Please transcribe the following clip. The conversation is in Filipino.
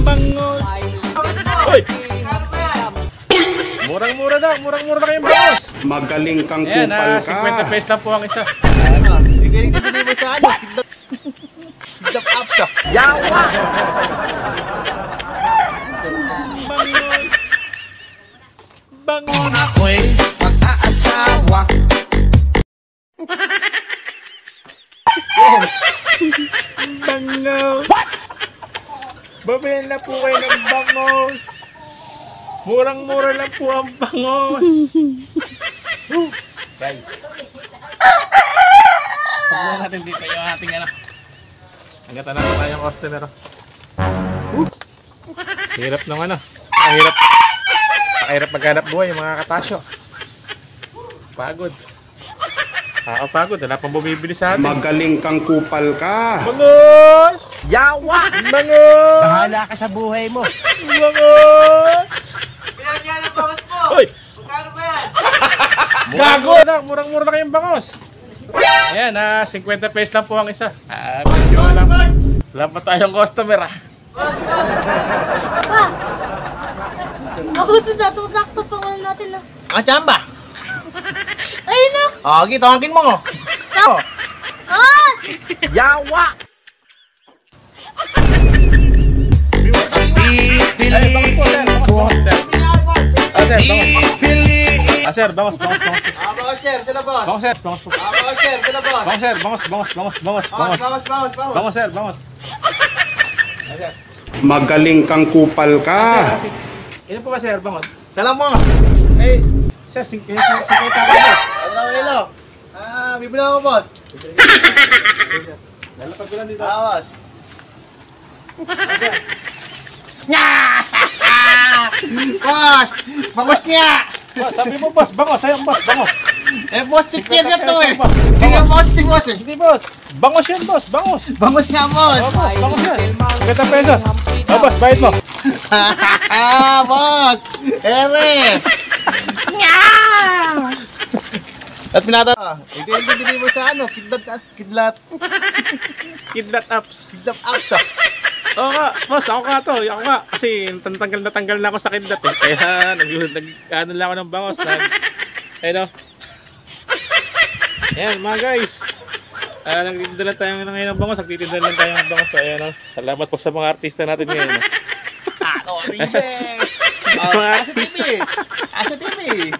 Bangos. Hoy! Murang-mura na kayong bangos. Magaling kang Ayan, kupal ka. 50 pesos lang po ang isa. Hindi ka rin mo sa ano. Kidnap apps ah. Yawa! Bangos. Bangos. Ako'y mag-aasawa. Bangos. Babayan na po kayo ng bangos. Murang-mura lang po ang bangos. Guys. Pagbuhan natin dito yung ating ano. Hangatan natin tayong customer. Hirap ng ano. Pakahirap maghanap buhay yung mga katasyo. Pagod. Pagod. Wala pang bumibili sa atin. Magaling kang kupal ka. Bangos! Yawa! Bangos! Bahala ka sa buhay mo. Bangos! Pinagyan ang bangos mo. Hoy! Magkano ba yan? Gago! Murang-mura na kayong bangos. Ayan, 50 pesos lang po ang isa. Medyo lang. Wala pa tayong customer Ako sakto pangalan natin lang. Ang chamba. Ayun na! Okay, tawagin mo. As! Yawa! Bangos po, sir. Bangos, sir. Bangos sir, sila boss. Bangos, sir. Bangos po. Bangos sir, sila boss. Bangos, sir. Bangos. Bangos. Bangos, sir. Bangos. Magaling kang kupal ka. Ilan po ba, sir? Bangos. Salam mo. Sir, 50 pesos. Hello. Bibili ako boss. Lalapag ko lang dito. Boss. Boss! Bangos niya! Boss, sabi mo, boss. Bangos. Ayun, boss. Bangos. Boss, tip yan to eh. Boss. Hindi nga boss eh. Hindi, boss. Bangos yan, boss. Bangos. Bangos nga boss. Bangos yan. 50 pesos. Boss, bayad mo. Boss! Ere! At pinata. Ikaw yung bibili mo sa ano? Kidlat apps ah. Oo nga, boss, ako nga. Kasi tanggal na ako sa kidlat eh. Kaya ano lang ako ng bangos. Ayun o. Ayan, mga guys. Nagtitinda lang tayo ngayon ng bangos. Nagtitinda lang tayo ng bangos. Ayan o. Salamat po sa mga artista natin ngayon. Ano, Ribe? Mga artista. Asa TV.